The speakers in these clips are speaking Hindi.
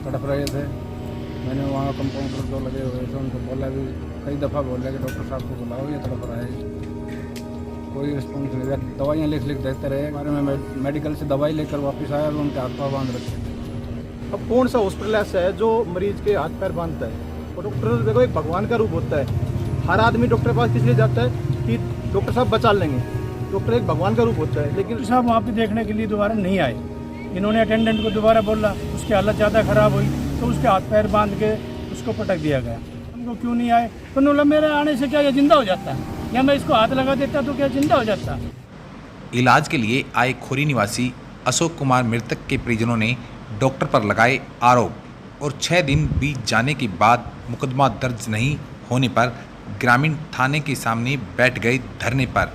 तड़प रहे थे। मैंने वहाँ कंपाउंडर जो लगे हुए थे उनको बोला भी, कई दफ़ा बोला कि डॉक्टर साहब को बुलाओ, ये तड़प रहा है। कोई रिस्पॉन्स नहीं दिया। दवाइयाँ लिख देते रहे। हमारे में मेडिकल से दवाई लेकर वापस आया और उनके हाथ पाँव बांध रखे थे। अब कौन सा हॉस्पिटल ऐसा है जो मरीज के हाथ पैर बांधता है? और डॉक्टर देखो एक भगवान का रूप होता है। हर आदमी डॉक्टर के पास किस लिए जाता है कि डॉक्टर साहब बचा लेंगे। डॉक्टर एक भगवान का रूप होता है। लेकिन साहब वहाँ पे देखने के लिए दोबारा नहीं आए। इन्होंने अटेंडेंट को दोबारा बोला, उसकी हालत ज़्यादा ख़राब हुई तो उसके हाथ पैर बांध के उसको पटक दिया गया। हमको क्यों नहीं आए? तो बोला मेरे आने से क्या ये जिंदा हो जाता है, या मैं इसको हाथ लगा देता तो क्या जिंदा हो जाता। इलाज के लिए आए खोरी निवासी अशोक कुमार मृतक के परिजनों ने डॉक्टर पर लगाए आरोप और 6 दिन बीत जाने के बाद मुकदमा दर्ज नहीं होने पर ग्रामीण थाने के सामने बैठ गए धरने पर।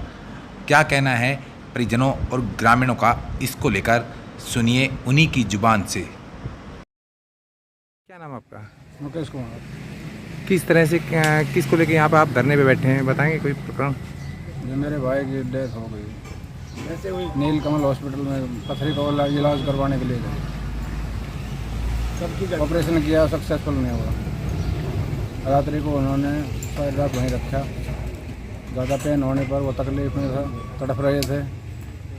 क्या कहना है परिजनों और ग्रामीणों का, इसको लेकर सुनिए उन्हीं की जुबान से। क्या नाम आपका? मुकेश कुमार। किस तरह से किसको लेके यहाँ पर आप धरने पे बैठे हैं, बताएंगे कोई प्रकरण? जो मेरे भाई की डेथ हो गई, नील कमल हॉस्पिटल में पथरी का इलाज करवाने के लिए गए। ऑपरेशन किया, सक्सेसफुल नहीं हुआ। रात्रि को उन्होंने सारी रात वहीं रखा। ज़्यादा पेन होने पर वो तकलीफ में था, तड़प रहे थे।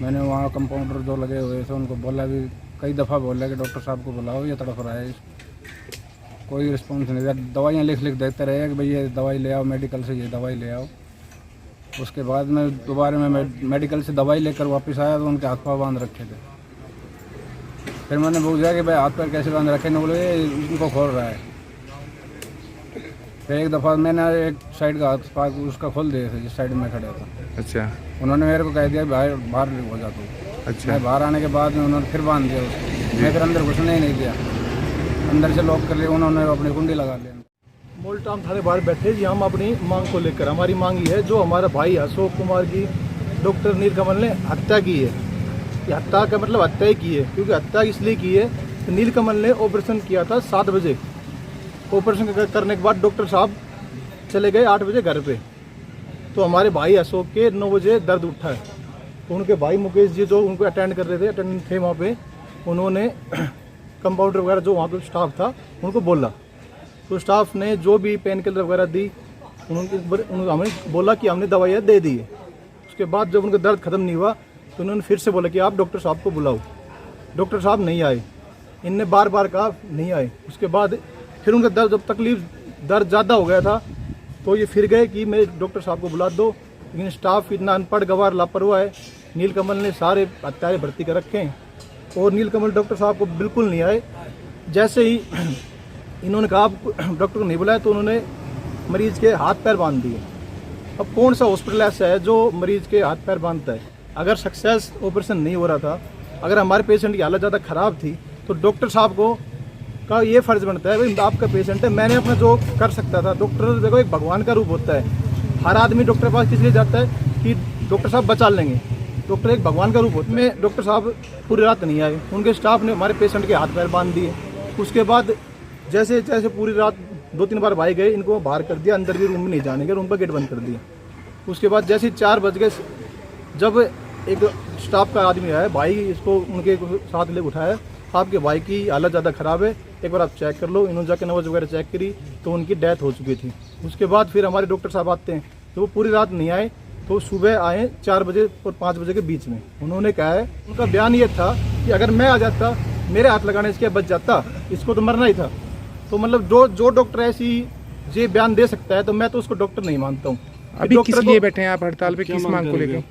मैंने वहाँ कंपाउंडर जो लगे हुए थे उनको बोला भी, कई दफ़ा बोला कि डॉक्टर साहब को बुलाओ, ये तड़प रहा है। कोई रिस्पॉन्स नहीं दिया। दवाइयाँ लिख देते रहे कि भाई ये दवाई ले आओ, मेडिकल से ये दवाई ले आओ। उसके बाद मैं दोबारा मैं मेडिकल से दवाई लेकर वापस आया तो उनके हाथ पाँव बांध रखे थे। फिर मैंने पूछा कि भाई हाथ पैर कैसे बांध रखे? नहीं, बोले इनको खोल रहा है। फिर एक दफ़ा मैंने एक साइड का हाथ पाँव उसका खोल दिए थे, जिस साइड में खड़े था। अच्छा। उन्होंने मेरे को कह दिया बाहर हो जा तू। अच्छा। मैं बाहर आने के बाद में उन्होंने फिर बांध दिया उसको। मैं फिर अंदर घुसने ही नहीं दिया, अंदर से लॉक कर लिया। उन्होंने अपनी कुंडी लगा लिया। मोल्टाम थाने बाहर बैठे जी, हम अपनी मांग को लेकर। हमारी मांग ये है, जो हमारा भाई अशोक कुमार की डॉक्टर नीलकमल ने हत्या की है, ये हत्या का मतलब हत्या ही की है। क्योंकि हत्या इसलिए की है कि नीलकमल ने ऑपरेशन किया था 7 बजे। ऑपरेशन करने के बाद डॉक्टर साहब चले गए 8 बजे घर पे। तो हमारे भाई अशोक के 9 बजे दर्द उठा है। तो उनके भाई मुकेश जी जो उनको अटेंड कर रहे थे, अटेंडेंट थे वहाँ पे, उन्होंने कंपाउंडर वगैरह जो वहाँ पे स्टाफ था उनको बोला। तो स्टाफ ने जो भी पेन किलर वगैरह दी, उन्होंने हमें बोला कि हमने दवाइयाँ दे दी है। उसके बाद जब उनका दर्द ख़त्म नहीं हुआ तो उन्होंने फिर से बोला कि आप डॉक्टर साहब को बुलाओ। डॉक्टर साहब नहीं आए। इनने बार बार कहा नहीं आए। उसके बाद फिर उनका दर्द, जब दर्द ज़्यादा हो गया था तो ये फिर गए कि मेरे डॉक्टर साहब को बुला दो। लेकिन स्टाफ इतना अनपढ़ गवार लापरवाह है। नीलकमल ने सारे हत्यारे भर्ती कर रखे हैं और नीलकमल डॉक्टर साहब को बिल्कुल नहीं आए। जैसे ही इन्होंने कहा डॉक्टर को नहीं बुलाया तो उन्होंने मरीज के हाथ पैर बांध दिए। अब कौन सा हॉस्पिटल ऐसा है जो मरीज के हाथ पैर बांधता है? अगर सक्सेस ऑपरेशन नहीं हो रहा था, अगर हमारे पेशेंट की हालत ज़्यादा ख़राब थी, तो डॉक्टर साहब को का ये फ़र्ज़ बनता है भाई आपका पेशेंट है, मैंने अपना जो कर सकता था। डॉक्टर देखो एक भगवान का रूप होता है। हर आदमी डॉक्टर के पास किस लिए जाता है कि डॉक्टर साहब बचा लेंगे। डॉक्टर एक भगवान का रूप होता है। में डॉक्टर साहब पूरी रात नहीं आए। उनके स्टाफ ने हमारे पेशेंट के हाथ पैर बांध दिए। उसके बाद जैसे जैसे पूरी रात 2-3 बार भाई गए, इनको बाहर कर दिया, अंदर भी रूम में नहीं जाने के, रूम का गेट बंद कर दिया। उसके बाद जैसे 4 बज गए, जब एक स्टाफ का आदमी आया, भाई इसको उनके साथ ले उठाया, आपके भाई की हालत ज़्यादा ख़राब है, एक बार आप चेक कर लो। इन्होंने जाकर नब्ज वगैरह चेक करी तो उनकी डेथ हो चुकी थी। उसके बाद फिर हमारे डॉक्टर साहब आते हैं तो वो पूरी रात नहीं आए, तो सुबह आए 4 बजे और 5 बजे के बीच में। उन्होंने कहा है, उनका बयान ये था कि अगर मैं आ जाता, मेरे हाथ लगाने से क्या बच जाता, इसको तो मरना ही था। तो मतलब जो डॉक्टर ऐसी ये बयान दे सकता है तो मैं तो उसको डॉक्टर नहीं मानता हूँ। अभी किस लिए बैठे हैं आप हड़ताल पे, किस मांग को लेकर?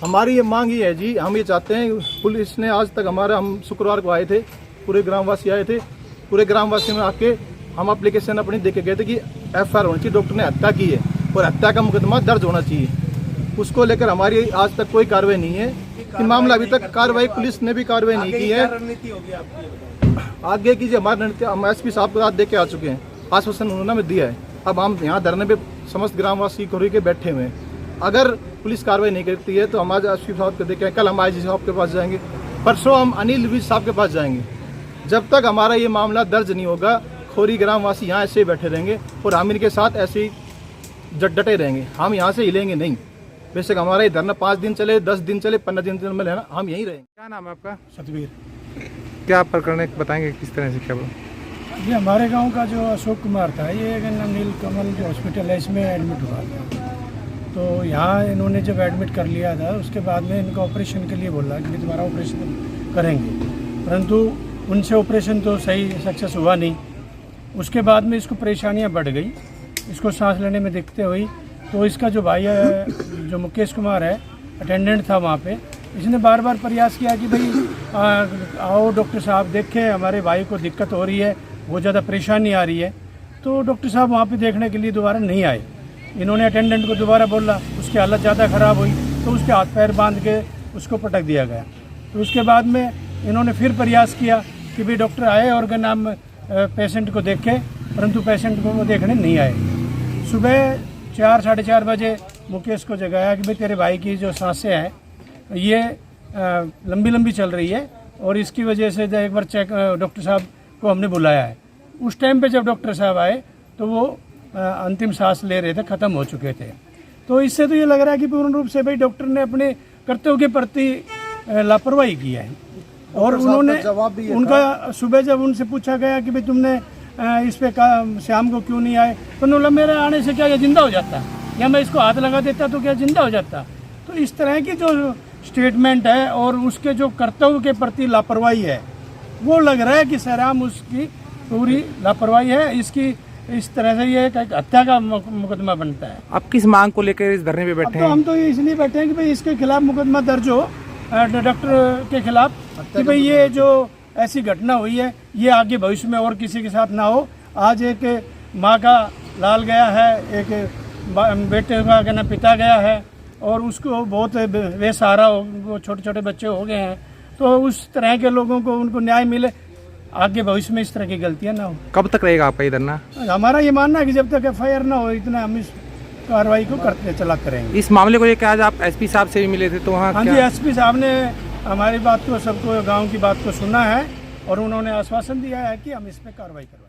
हमारी ये मांग ये है जी, हम ये चाहते हैं, पुलिस ने आज तक हम शुक्रवार को आए थे, पूरे ग्रामवासी आए थे, पूरे ग्रामवासी में आके हम एप्लीकेशन अपनी दे के गए थे कि FIR होनी चाहिए, डॉक्टर ने हत्या की है और हत्या का मुकदमा दर्ज होना चाहिए। उसको लेकर हमारी आज तक कोई कार्रवाई नहीं है। कि मामला अभी तक कार्रवाई, पुलिस ने भी कार्रवाई नहीं की है। आगे की जो हमारे रणनीति, हम SP साहब को रात दे के आ चुके हैं, आश्वासन उन्होंने हमें दिया है। अब हम यहाँ धरने पे समस्त ग्रामवासी खोरी के बैठे हुए हैं। अगर पुलिस कार्रवाई नहीं करती है तो हम आज SP साहब को देखें, कल हम IG साहब के पास जाएंगे, परसों हम अनिल विज साहब के पास जाएंगे। जब तक हमारा ये मामला दर्ज नहीं होगा, खोरी ग्रामवासी यहाँ ऐसे ही बैठे रहेंगे और हम इनके साथ ऐसे ही डटे रहेंगे। हम यहाँ से हिलेंगे नहीं। बेशक हमारा ये धरना 5 दिन चले, 10 दिन चले, 15 दिन चले, हम यहीं रहेंगे। क्या नाम है आपका? सतवीर। क्या प्रकरण है, बताएंगे किस तरह से? क्या ये हमारे गांव का जो अशोक कुमार था, ये एक नीलकमल जो हॉस्पिटल है इसमें एडमिट हुआ था। तो यहाँ इन्होंने जब एडमिट कर लिया था उसके बाद में इनका ऑपरेशन के लिए बोला कि तुम्हारा ऑपरेशन करेंगे, परंतु उनसे ऑपरेशन तो सही सक्सेस हुआ नहीं। उसके बाद में इसको परेशानियाँ बढ़ गई, इसको सांस लेने में दिक्कतें हुई। तो इसका जो भाई है, जो मुकेश कुमार है, अटेंडेंट था वहाँ पे, इसने बार बार प्रयास किया कि भाई आओ डॉक्टर साहब देखें, हमारे भाई को दिक्कत हो रही है, बहुत ज़्यादा परेशानी आ रही है। तो डॉक्टर साहब वहाँ पे देखने के लिए दोबारा नहीं आए। इन्होंने अटेंडेंट को दोबारा बोला, उसकी हालत ज़्यादा ख़राब हुई तो उसके हाथ पैर बांध के उसको पटक दिया गया। तो उसके बाद में इन्होंने फिर प्रयास किया कि भाई डॉक्टर आए और नाम पेशेंट को देखे, परंतु पेशेंट को वो देखने नहीं आए। सुबह 4 साढ़े 4 बजे मुकेश को जगाया कि भाई तेरे भाई की जो सांसें हैं ये लंबी लंबी चल रही है और इसकी वजह से एक बार चेक डॉक्टर साहब को हमने बुलाया है। उस टाइम पे जब डॉक्टर साहब आए तो वो अंतिम सांस ले रहे थे, ख़त्म हो चुके थे। तो इससे तो ये लग रहा है कि पूर्ण रूप से भाई डॉक्टर ने अपने कर्तव्य के प्रति लापरवाही की है। और उन्होंने उनका सुबह जब उनसे पूछा गया कि भाई तुमने इस पे शाम को क्यों नहीं आए, तो उन्होंने मेरे आने से क्या ये जिंदा हो जाता, या मैं इसको हाथ लगा देता तो क्या जिंदा हो जाता। तो इस तरह की जो स्टेटमेंट है और उसके जो कर्तव्य के प्रति लापरवाही है, वो लग रहा है कि सरेआम उसकी पूरी लापरवाही है। इसकी इस तरह से ये एक हत्या का मुकदमा बनता है। आप किस मांग को लेकर इस धरने पे बैठे तो हैं? हम तो इसलिए बैठे हैं कि भाई इसके खिलाफ मुकदमा दर्ज हो, डॉक्टर के खिलाफ, कि भाई ये जो ऐसी घटना हुई है ये आगे भविष्य में और किसी के साथ ना हो। आज एक माँ का लाल गया है, एक बेटे का कहना पिता गया है और उसको बहुत बेसहारा हो, वो छोटे छोटे बच्चे हो गए हैं। तो उस तरह के लोगों को उनको न्याय मिले, आगे भविष्य में इस तरह की गलतियां ना हो। कब तक रहेगा आपका ये धरना? हमारा ये मानना है कि जब तक FIR ना हो इतना हम इस कार्रवाई को करते चला करेंगे। इस मामले को लेकर आज आप SP साहब से भी मिले थे, तो वहाँ हाँ जी, SP साहब ने हमारी बात को, सबको गांव की बात को सुना है और उन्होंने आश्वासन दिया है कि हम इस पर कार्रवाई करवाएंगे।